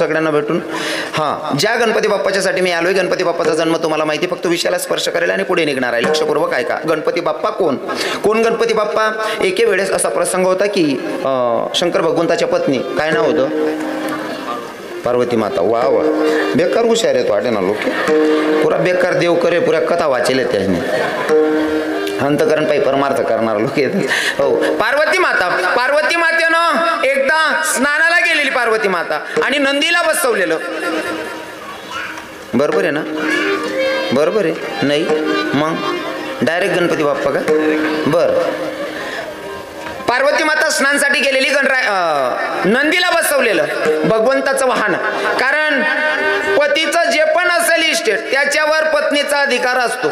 सगळ्यांना भेटून. हां, ज्या गणपती बाप्पाच्यासाठी मी आलोय, गणपती बाप्पाचा जन्म तुम्हाला माहिती, फक्त विषयाला स्पर्श करेल आणि पुढे निघणार आहे. लक्षपूर्वक ऐका. गणपती बाप्पा कोण? कोण गणपती बाप्पा? एके वेळेस असा प्रसंग होता की शंकर भगवंताच्या पत्नी, काय नाव होतं? पार्वती माता. वा वा, बेकार हुशार आहे तो वाटे ना लोक, पुरा बेकार देव करे, पुऱ्या कथा वाचेल त्याने, अंतकरण पायी परमार्थ करणार लोक येतात. हो, पार्वती माता. पार्वती मातेनं एकदा स्नानाला गेलेली पार्वती माता आणि नंदीला बसवलेलं. बरोबर आहे ना? बरोबर आहे? नाही मग डायरेक्ट गणपती बाप्पा का? बर, पार्वती माता स्नानासाठी गेलेली, नंदीला बसवलेलं भगवंताचं वाहन. कारण पतीचं जे पण असेल इस्टेट त्याच्यावर पत्नीचा अधिकार असतो.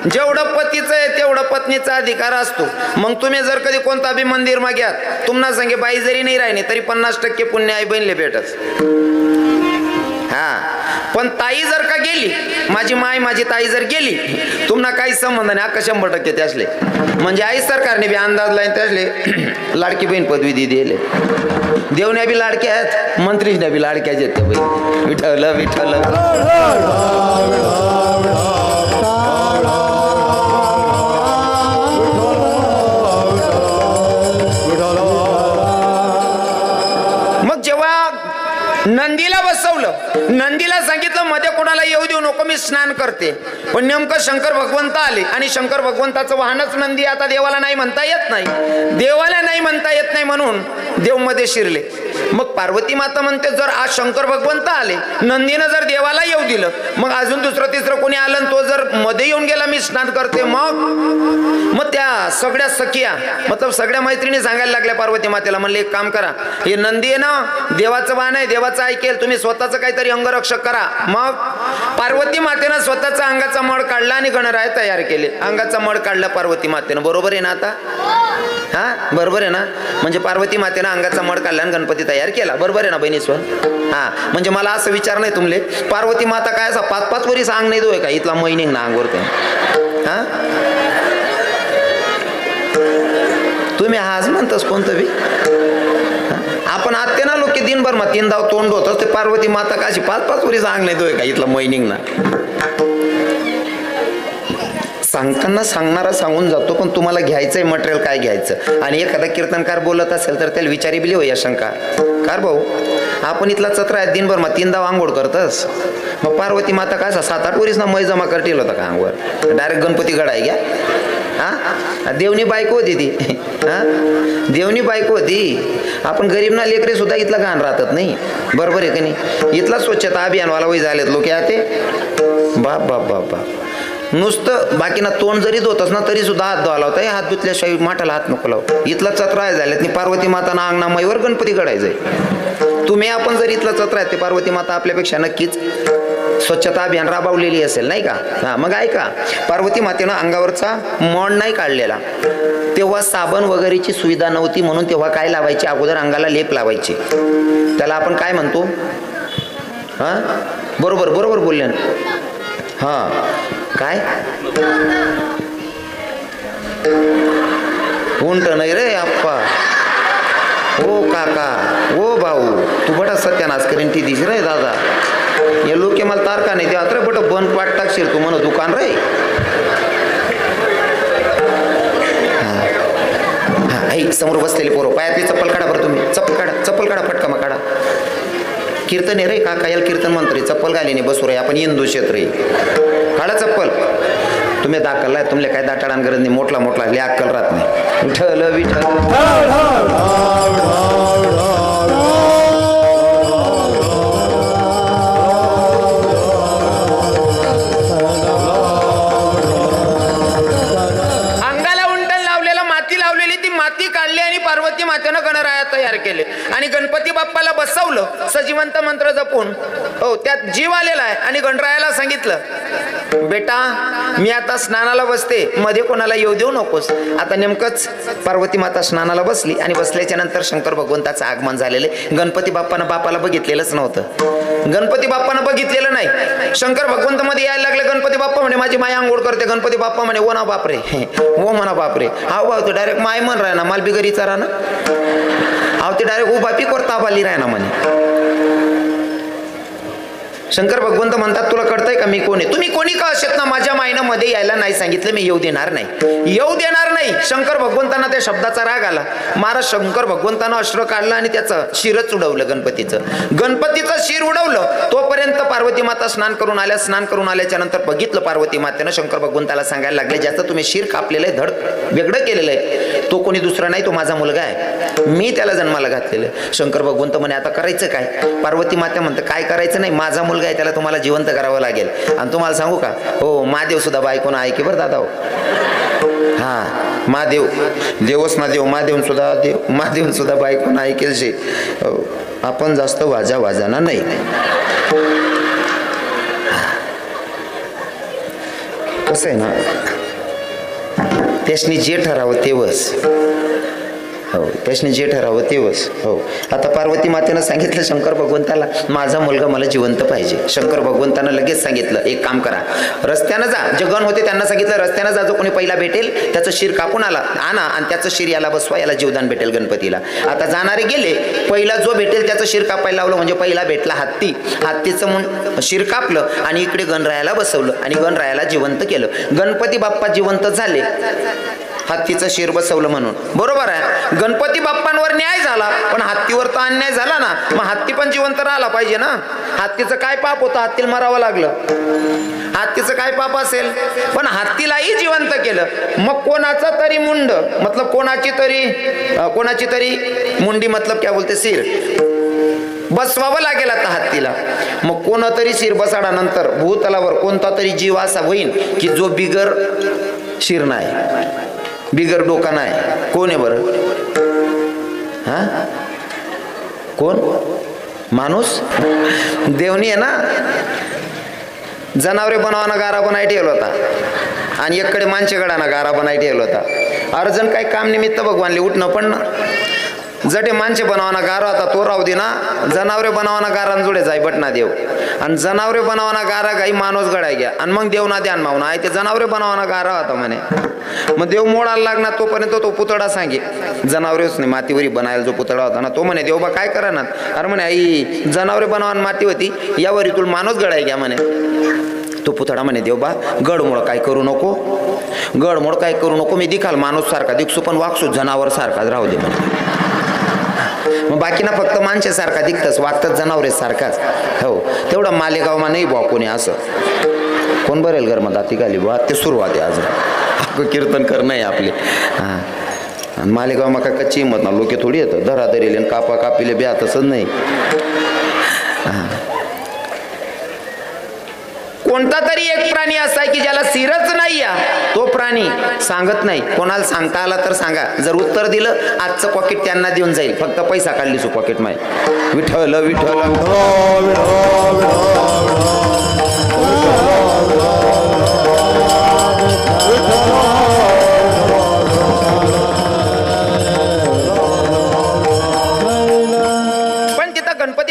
जेवढं पतीचं आहे तेवढं पत्नीचा अधिकार असतो. मग तुम्ही जर कधी कोणता बी मंदिर माग्यात, तुम्हाला सांगे बाई जरी नाही राहिली तरी 50% पुण्य आई बहिणीला भेटच. हा, पण ताई जर का गेली, माझी माय माझी ताई जर गेली, तुम्हाला काही संबंध नाही, अख्खा 100% त्यासले. म्हणजे आई सरकारने बी अंदाज लाईन त्यासले लाडकी बहीण पदवी दिली. देवण्या बी लाडक्या आहेत, मंत्रीच्या बी लाडक्याच आहेत त्या बहीण. विठ्ठल विठ्ठल. मग जेव्हा नंदीला बसवलं, नंदीला सांगितलं मध्ये कोणाला येऊ देऊ नको, मी स्नान करते. पण नेमकं शंकर भगवंत आले आणि शंकर भगवंताचं वाहनच नंदी. आता देवाला नाही म्हणता येत नाही, देवाला नाही म्हणता येत नाही म्हणून देव मध्ये शिरले. मग पार्वती माता म्हणते, जर आज शंकर भगवंत आले, नंदीनं जर देवाला येऊ दिलं, मग अजून दुसरं तिसरं कोणी आलं तो जर मध्ये येऊन गेला, मी स्नान करते. मग त्या सगळ्या सखिया मतलब सगळ्या मैत्रिणी सांगायला लागल्या पार्वती मातेला. म्हणले एक काम करा, हे नंदी आहे ना देवाचं वाहन आहे, देवाचं ऐकेल, तुम्ही स्वतःचं काहीतरी अंगरक्षक करा. मग पार्वती मातेनं स्वतःचा अंगाचा मळ काढला आणि गणराय तयार केले. अंगाचा मळ काढला पार्वती मातेनं. बरोबर आहे ना? आता हा बरोबर आहे ना? म्हणजे पार्वती मातेनं अंगाचा मळ काढला आणि गणपती तयार केला. बरोबर आहे ना बहिणीस्वर? हा, म्हणजे मला असं विचार नाही तुमले, पार्वती माता काय असा 5-5 वरीस अंग नाही दोय का? इथला महिनिंग ना अंगवर ते. हा, तुम्ही आज म्हणतस कोणतं बी आपण आत्ते ना लोक दिनभर मग 3 धाव तोंड होत, ते पार्वती माता काशी 5-5 वरीस अंग नाही दोय का? इथला महिनिंग ना. सांगताना सांगणारा सांगून जातो, पण तुम्हाला घ्यायचंय मटेरियल काय घ्यायचं. आणि एखादा कीर्तनकार बोलत असेल तर त्याला विचारी बिली हो या शंका, कार भाऊ आपण इथला चत्र आहे, दिनभर मग 3 धाव आंघोळ करतस, मग पार्वती माता काय 7-8 वरीस ना मै जमा करतील होता का अंगवर? डायरेक्ट गणपती गडाय घ्या. हा, देवनी बायको होती ती. हा, देवनी बायको होती. आपण गरीब ना लेकरे सुद्धा इथला घाण राहतात नाही. बरोबर आहे का नाही? इथला स्वच्छता अभियानवाला वय झालेत लोक ते. बाप बाप बाप बाप, नुसतं बाकी ना तोंड जरी धुतस ना तरी सुद्धा हात धुवाला होता. हात धुतल्याशिवाय माठाला हात नको लाव. इथला चत्र आहे झाल्यात पार्वती माता ना अंगणा मैवर गणपती घडायचंय. तुम्ही आपण जर इथला चत्र आहे ते पार्वती माता आपल्यापेक्षा नक्कीच स्वच्छता अभियान राबवलेली असेल नाही का? हा, मग ऐका, पार्वती मातेनं अंगावरचा मळ नाही काढलेला. तेव्हा साबण वगैरेची सुविधा नव्हती, म्हणून तेव्हा काय लावायचे? अगोदर अंगाला लेप लावायचे. त्याला आपण काय म्हणतो? हा, बरोबर बरोबर बोलले ना. हा, काय उंट नाही रे आप्पा. ओ काका, ओ भाऊ, तू बडा सत्यानाश करीन ती दिस रे दादा. या लोक मला तारका नाही ते अत्र बट बंद पाठ टाकशील तू म्हण दुकान रे. हा, समोर बसलेली पोरं, पायातली चप्पल काढा बरं तुम्ही. चप्पल काढा पटका मग काढा. कीर्तन आहे रे काका, याला कीर्तन म्हणतो रे. चप्पल घाली नाही बसू रे, आपण हिंदू क्षेत्र आहे. काढा चप्पल. तुम्ही दाखल आहे, तुमले काय दाटाडान गरज नाही. मोठला लय अक्कल राहत नाही. विठ्ठल विठ्ठल. तयार केले आणि गणपती बाप्पाला बसवलं सजीवंत मंत्र जपून. हो, त्यात जीव आलेला आहे. आणि गणरायाला सांगितलं, बेटा मी आता स्नानाला बसते, मध्ये कोणाला येऊ देऊ नकोस. आता नेमकंच पार्वती माता स्नानाला बसली आणि बसल्याच्या नंतर शंकर भगवंताचं आगमन झालेले. गणपती बाप्पानं बापाला बघितलेलंच नव्हतं. गणपती बाप्पानं बघितलेलं नाही. शंकर भगवंत मध्ये यायला लागले. गणपती बाप्पा म्हणे माझी माय आंघोळ करते. गणपती बाप्पा म्हणे ओ ना बापरे, ओ म्हणा बापरे. हा भाऊ, डायरेक्ट माय म्हण राह ना, माल बिगरीचा राह ना. ते डायरेक्ट उभा पीक वर ताप आली राह ना म्हणे. शंकर भगवंत म्हणतात तुला कळतंय का मी कोण आहे? तुम्ही कोणी का असेत ना, माझ्या मायनं मध्ये यायला नाही सांगितलं, मी येऊ देणार नाही, येऊ देणार नाही. शंकर भगवंतांना त्या शब्दाचा राग आला. महाराज शंकर भगवंतानं अश्र काढलं आणि त्याचं शिरच उडवलं गणपतीचं. गणपतीचं शिर उडवलं. तोपर्यंत पार्वती माता स्नान करून आल्या. स्नान करून आल्याच्या नंतर बघितलं पार्वती मातेनं शंकर भगवंताला सांगायला लागले, ज्याचं तुम्ही शिर कापलेलं आहे, धड वेगळं केलेलं आहे, तो कोणी दुसरा नाही, तो माझा मुलगा आहे, मी त्याला जन्माला घातलेलं आहे. शंकर भगवंत म्हणे आता करायचं काय? पार्वती माता म्हणते काय करायचं नाही, माझा मुलगा आहे, त्याला तुम्हाला जिवंत करावं लागेल. आणि तुम्हाला सांगू का, हो महादेव सुद्धा बायकोनं ऐके बरं दादा. हो हा महादेव देवच ना देव, महादेव सुद्धा बायकोनं ऐकेल शे. आपण जास्त वाजाना नाही. कसं आहे ना, त्यासनी जे ठरावं तेवच. हो त्यासनी जे ठरावं तेवच. हो आता पार्वती मातेनं सांगितलं शंकर भगवंताला माझा मुलगा मला जिवंत पाहिजे. शंकर भगवंतानं लगेच सांगितलं एक काम करा, रस्त्यानं जा. जे गण होते त्यांना सांगितलं रस्त्यानं जा, जो कोणी पहिला भेटेल त्याचं शिर कापून आणा आणि त्याचं शिर याला बसवा, याला जीवदान भेटेल गणपतीला. आता जाणारे गेले, पहिला जो भेटेल त्याचं शिर कापायला लावलं. म्हणजे पहिला भेटला हत्ती, हत्तीचं शिर कापलं आणि इकडे गणरायाला बसवलं आणि गणरायाला जिवंत केलं. गणपती बाप्पा जिवंत झाले, हत्तीचं शिर बसवलं म्हणून. बरोबर आहे, गणपती बाप्पांवर न्याय झाला, पण हत्तीवर तर अन्याय झाला ना. मग हत्ती पण जिवंत राहिला पाहिजे ना. हत्तीचं काय पाप होतं, हत्तीला मारावं लागलं, हत्तीचं काय पाप असेल, पण हत्तीलाही जिवंत केलं. मग कोणाचं तरी मुंड मतलब कोणाची तरी मुंडी मतलब क्या बोलते सिर बसवावं लागेल आता हत्तीला. मग कोणतरी शिर बसाडानंतर भूतलावर कोणता तरी जीव असा होईल की जो बिगर शिर नाही, बिगर डोका नाही. कोण आहे बरं? हा कोण? माणूस. देवनी आहे ना, जनावरे बनवाना गारा बनाय ठेवला होता आणि एककडे माणसेगडाना गारा बनाय ठेवला होता. अर्जन काही काम निमित्त भगवानले उठणं पण जटे माणसे बनवाना गारा होता तो राहू दे ना, जनावरे बनवाना गारान जोडे जाय बटना देव. आणि जनावरे बनवाना गारा काही माणूस गडाय घ्या आणि मग देव ना ध्यान मावना आहे ते जनावरे बनवाना गारा होता म्हणे. मग देव मोडायला लागणार तोपर्यंत तो पुतळा सांगे, जनावरेच नाही मातीवरी बनायला जो पुतळा होता ना, तो म्हणे देवबा काय करा ना. अरे म्हणे आई जनावरे बनवाना माती होती, यावरी तुला माणूस गडाय घ्या म्हणे. तो पुतळा म्हणे देवबा गडमोड काय करू नको, गडमोड काय करू नको, मी दिखाल माणूस सारखा दिसू पण वागसू जनावर सारखाच राहू दे म्हणे. मग बाकीना फक्त माणसासारखा दिखतच, वागतात जनावरे सारखाच. हो तेवढं मालेगावमा नाही बुवा कोणी असं. कोण बरेल घर मध्ये ती गाली बुवा, ते सुरुवात आहे आज कीर्तन करणं आहे आपले. हां मालेगावमा काय कच्ची हिंमत ना, लोके थोडी येतं धराधरीले कापा कापिले ब्या तसंच नाही. हां कोणता तरी एक प्राणी असा आहे की ज्याला सिरच नाही या, तो प्राणी सांगत नाही. कोणाला सांगता आला तर सांगा, जर उत्तर दिलं आजचं पॉकेट त्यांना देऊन जाईल, फक्त पैसा काढली सो पॉकेट माय. विठ्ठल विठ्ठल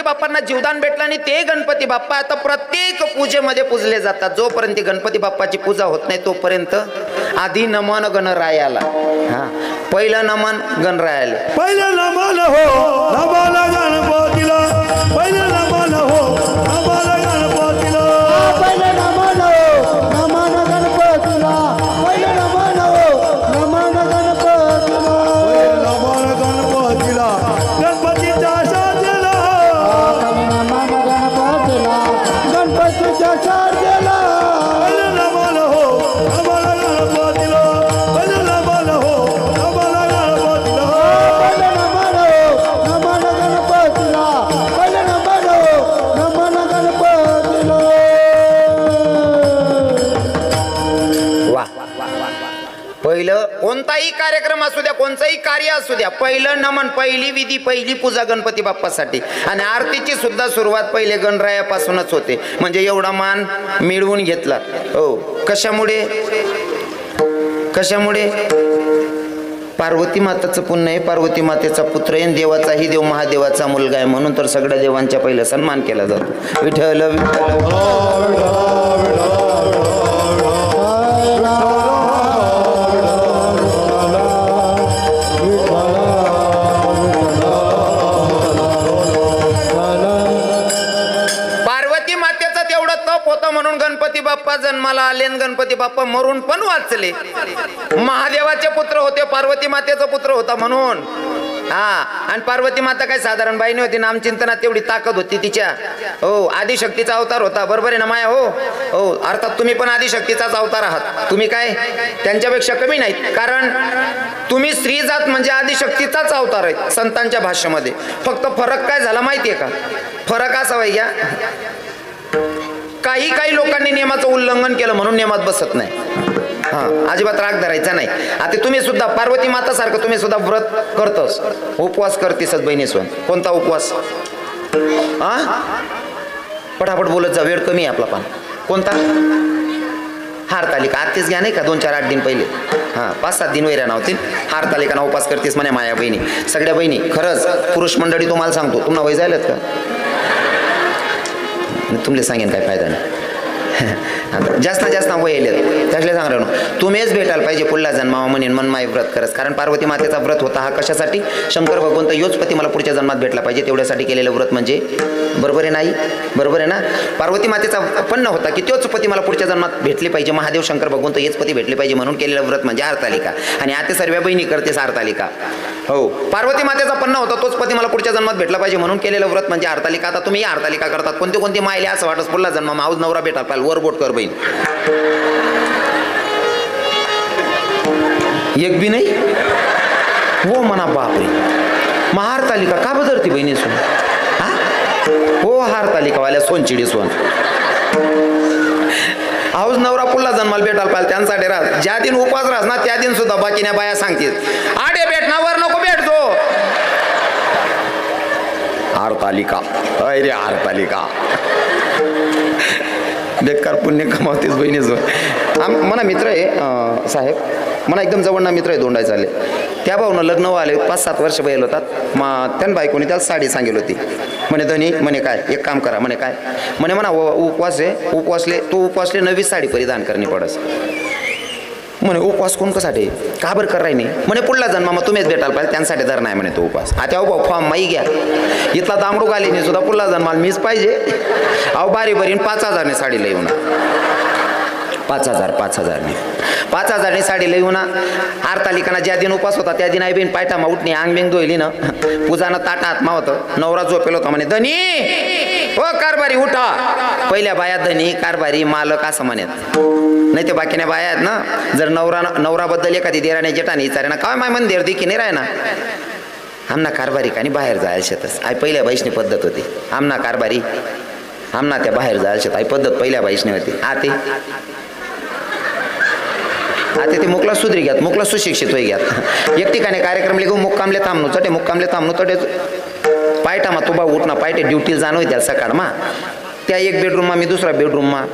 बाप्पांना जीवदान भेटलं आणि ते गणपती बाप्पा आता प्रत्येक पूजेमध्ये पूजले जातात. जोपर्यंत गणपती बाप्पाची पूजा होत नाही तोपर्यंत आधी नमन गणरायाला. हा पहिलं नमन गणरायाला, पहिलं नमन हो नमन गणपतीला, पहिलं नमन हो नमन गणपतीला, पहिलं नमन हो नमन गणपतीला, पहिलं नमन हो नमन गणपतीला, नमन गणपतीला, गणपतीच्या साजेला, नमन गणपतीला, गणपतीच्या साजेला, पहिलं नमन हो नमन गणपतीला, पहिलं नमन हो नमन गणपतीला, पहिलं नमन हो नमन गणपतीला, पहिलं नमन हो नमन गणपतीला. वा पहिलं कोणताही कार्यक्रम असू द्या, कोणताही कार्य असू द्या, पहिलं नमन, पहिली विधी, पहिली पूजा गणपती बाप्पासाठी. आणि आरतीची सुद्धा सुरुवात पहिले गणरायापासूनच होते. म्हणजे एवढा मान मिळवून घेतला. हो कशामुळे? कशामुळे? पार्वती माताचं पुण्य आहे, पार्वती मातेचा पुत्र आहे, देवाचाही देव महादेवाचा मुलगा आहे, म्हणून तर सगळ्या देवांच्या पहिला सन्मान केला जातो. विठ्ठल विठ्ठल जन्माला आले न गणपती बाप्पा मरून पण वाचले. महादेवाचे पुत्र होते, पार्वती मातेचा पुत्र होता म्हणून. हा, आणि पार्वती माता काय साधारण बाई नव्हती. नामचिंतनात तेवढी ताकद होती तिच्या. हो, आदिशक्तीचा अवतार होता. बरोबर आहे ना माया? हो हो, अर्थात तुम्ही पण आदिशक्तीचाच अवतार आहात. तुम्ही काय त्यांच्यापेक्षा कमी नाहीत, कारण तुम्ही स्त्री जात म्हणजे आदिशक्तीचाच अवतार आहे संतांच्या भाष्यामध्ये. फक्त फरक काय झाला माहितीये का? फरक असा वाई घ्या, काही लोकांनी नियमाचं उल्लंघन केलं म्हणून नियमात बसत नाही. हा, अजिबात राग धरायचा नाही. आता तुम्ही सुद्धा पार्वती माता सारखं तुम्ही सुद्धा व्रत करतोस, उपवास करतेसच बहिणीसोन. कोणता उपवास? हा, पटापट बोलत जा, वेळ कमी आहे आपला. पण कोणता? हारतालिका. आत्तेच घ्या नाही का, 2-4-8 दिन पहिले. हा, 5-7 दिन वैऱ्या नव्हतील. हारतालिकाना उपास करतेस म्हणे माया बहिणी. सगळ्या बहिणी खरंच पुरुष मंडळी तुम्हाला सांगतो, तुम्हाला वय जायलात का? तुमले सांगेन काय फायदा नाही. जास्त वय येले त्यासले सांग राहून तुम्हीच भेटायला पाहिजे पुढला जन्मावा म्हणेन मन माय व्रत करस. कारण पार्वती मातेचा व्रत होता हा कशासाठी? शंकर भगवंत योच पती मला पुढच्या जन्मात भेटला पाहिजे तेवढ्यासाठी केलेलं व्रत म्हणजे. बरोबर आहे नाही? बरोबर आहे ना? पार्वती मातेचा पन्न होता की तोच पती मला पुढच्या जन्मात भेटले पाहिजे. महादेव शंकर भगवंत हेच पती भेटले पाहिजे म्हणून केलेलं व्रत म्हणजे हरतालिका. आणि आता सर्व बहिणी करतेस हरतालिका. हो, पार्वती मातेचा पन्न होता तोच पती मला पुढच्या जन्मात भेटला पाहिजे म्हणून केलेलं व्रत म्हणजे हरतालिका. आता तुम्ही हरतालिका करतात. कोणते मायले असं वाटत पुढला जन्म माऊज नवरा भेटायला पाहिजे. वर बोट कर बहीण. एक बी नाही हो म्हणा. बापरे, मग हरतालिका का बदलती बहिणी सोन? हा हो, हरतालिका वाल्या सोनचिडी सोन. हाऊस नवरा पुढला जन्माला भेटायला पाहिजे त्यांसाठी राहत. ज्या दिन उपवास राहत ना त्या दिन सुद्धा बाकीच्या बाया सांगतील आडे भेट ना, वर नको भेटतो. हरतालिका, अरे हरतालिका बेकार पुण्य कमावतेच बहिणीचं. म्हणा मित्र आहे साहेब, म्हणा एकदम जवळना मित्र आहे दोंडाय चाले. त्या भाऊनं लग्न आले 5-7 वर्ष बैल होतात. मग त्यान बायकोनी त्याला साडी सांगेल होती. म्हणे धनी म्हणे काय एक काम करा म्हणे काय म्हणे म्हणा उपवास आहे, उपवासले नवी साडी परिधान करणी पडस. म्हणे उपवास कोण कसाठी का बरं कर नाही? म्हणे पुढला जन्मा मग तुम्हीच भेटायला पाहिजे त्यांसाठी धर नाही म्हणे तो उपवास. आता अहो भाऊ फॉर्म माही घ्या, इथला तांबडू घालीने सुद्धा पुढला जन्माला मीच पाहिजे. अहो बारी 5,000ने साडी लई होणार. 5,000 साडी लई होणार. हरतालिकाना ज्या दिन उपवास होता त्या दिन आई बहीण पायटामा उठणे अंग बिंग धुईली ना, पूजानं ताटा हातमा होतं. नवरा झोपेल होता म्हणे धनी हो कारभारी उठा. पहिल्या बाया धनी कारभारी मालक असं म्हणत नाही ते बाकीने बाया आहेत ना. जर नवराबद्दल एखादी देराने जेठाने विचारे ना काय माय मंदिर देखी नाही राय ना, आमना कारभारी कानी बाहेर जायला शेतच. आई पहिल्या बाईशनी पद्धत होती. आमना कारभारी आमना त्या बाहेर जायला शेत आई पद्धत पहिल्या बाईशनी होती. आता ते मुकला सुधरी घ्यात, मुकला सुशिक्षित होई घ्यात. एक ठिकाणी कार्यक्रम लिहून मुक्कामले थांबणू चटे पायटामा तुबा उठना पायटे ड्युटीला जाणं होत्या सकाळ मा. त्या एक बेडरूम मी दुसरा बेडरूम मा.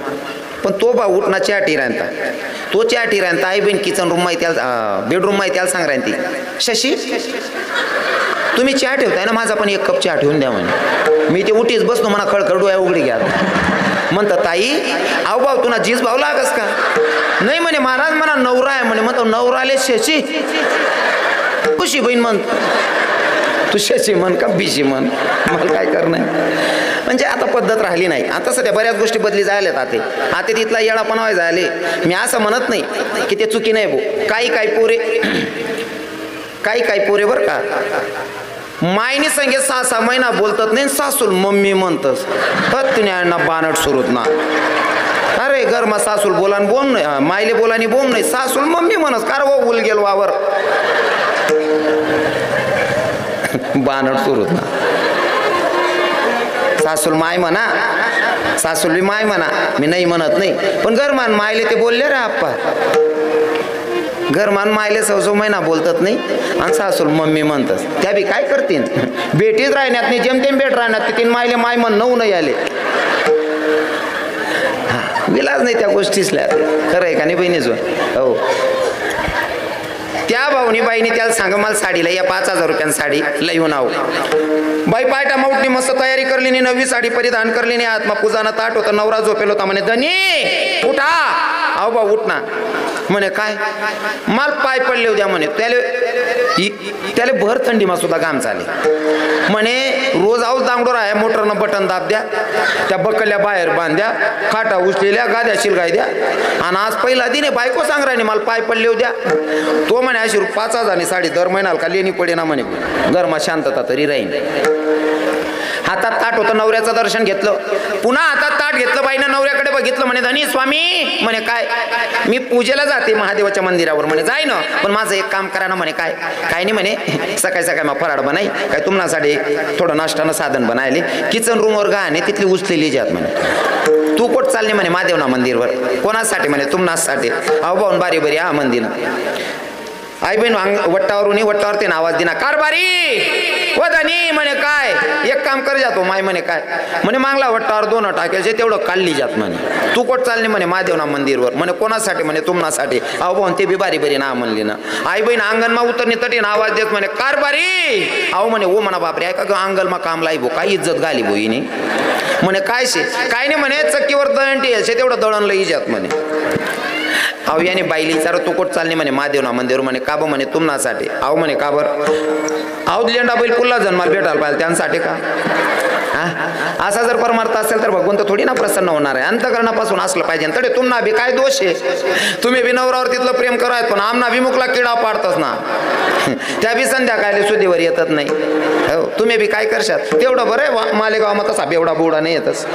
पण तो बा उठना चहा राहता, तो चहा राहता. आई बहीण किचन रूम माहिती त्याला बेडरूम माहिती त्याला सांग राहती शशी तुम्ही चहा ठेवताय ना, माझा पण एक कप चहा ठेवून द्या म्हणे. मी ते उठीच बसतो म्हणा खळखळ डोळ्या उघडी घ्या. म्हणतात ताई आव भाऊ तुला जीज भाऊ लागस का? नाही म्हणे महाराज म्हणा नवरा आहे म्हणे. म्हणतो नवराले शशी खुशी बहीण म्हण तू शशी म्हण का बिशी म्हण, मला काय करणार. म्हणजे आता पद्धत राहिली नाही. आता सध्या बऱ्याच गोष्टी बदली जायल्यात. आता तिथला येडापणा व्हाय जायले. मी असं म्हणत नाही की ते चुकी नाही भाऊ. काही पोरे बरं का मायनी संगे 6-6 महिना बोलतात नाही, सासूल मम्मी म्हणतस ना बानट सुरूत ना. अरे घरमा सासूल बोलान बोम नाही, मायले बोलानी बोम नाही, सासूल मम्मी म्हणस कार वो उल गेल वावर बानट सुरूत ना. सासूल माय म्हणा, सासूल बी माय म्हणा, मी नाही म्हणत नाही. पण घरमान मायले ते बोलले रे आप्पा. घरमान मायले 6-6 महिना बोलतात नाही आणि सासूल मम्मी म्हणतात. त्या बी काय करतील बेटीच राहण्यात नाही, जेमतेम बेट राहण्यात तीन मायले माय म्हण 9 नाही आले. विलाज नाही त्या गोष्टीसल्या. खरं आहे का नाही बहिणीचं? हो. त्या भाऊनी बाईने त्याला सांग मला साडीला या 5,000 रुपयांनी साडी लईहून आहो. बाई पायटा माऊटनी मस्त तयारी करली नाही, नवी साडी परिधान करली नाही. आत्मा पूजाना ताट होता, नवरा झोपेल होता म्हणे धनी उठा. अहो भाऊ उठ ना. म्हणे काय माल पाय पडले उद्या म्हणे त्याला भर थंडीमा सुद्धा घाम चाले म्हणे रोज आऊस दांगडोर आहे मोटरनं बटन दाब द्या त्या बकल्या बाहेर बांध्या खाटा उचलेल्या गाद्या शिलगाय द्या आणि आज पहिला दिन आहे बायको सांग राहिली मला पाय पडले उद्या तो म्हणे अशी 5,000 साडी दर महिन्याला का लेणी पडे ना म्हणे घरमा शांतता तरी राहील हातात ताट होतं नवऱ्याचं दर्शन घेतलं पुन्हा हातात ताट घेतलं बाईनं नवऱ्याकडे बघितलं म्हणे धनी स्वामी म्हणे काय मी पूजेला जाते महादेवाच्या मंदिरावर म्हणे जाय ना पण माझं एक काम करा ना म्हणे काय नाही म्हणे सकाळी सकाळी मग फराळ बनाई काय तुम्हासाठी थोडं नाश्तानं साधन बनायले किचन रूमवर गाणे तिथली उचलेली जात म्हणे तू कोट चालले म्हणे महादेवना मंदिरवर कोणासाठी म्हणे तुम्हासाठी अहो भाऊन बारी बरी हा मंदिर आई बहीण वट्टावर ते आवाज दिना कारभारी वदनी म्हणे काय एक काम कर जातो माय म्हणे काय म्हणे मागला वट्टावर 2 टाकायचे तेवढं काढली जात म्हणे तू कोट चालली म्हणे महादेवना मंदिरवर म्हणे कोणासाठी म्हणे तुम्हासाठी अहो भाऊन ते बी बारी बरी ना म्हणली ना आई बहीण अंगणमा उतरणी तटीन आवाज देत म्हणे कारभारी अहो म्हणे ओ म्हणा बापरे ऐका का अंगलमा काम लाई भो काय इज्जत घाली भो हिने म्हणे काय शे काय नाही म्हणे चक्कीवर दळण टेलशे तेवढं दळण लई जात म्हणे अहो याने बाईली विचार तू कोट चालली म्हणे महादेवना मंदिर म्हणे का म्हणे तुम्हासाठी अहो म्हणे का अहो लेंडा बैल पुल्ला जन्माला भेटायला पाहिजे त्यांसाठी का असा जर परमार्थ असेल तर भगवंत थोडी ना प्रसन्न होणार आहे अंतकरणापासून असलं पाहिजे तडे तुम्हाला बी काय दोष आहे तुम्ही बी नवरावर तिथलं प्रेम करायत पण आमना विमुखला किडा पाडतच ना त्या बी संध्याकाळी सुधीवर येतच नाही हो तुम्ही बी काय करशात तेवढं बरं आहे मालेगाव मग तसा बेवडा बुवडा नाही येतच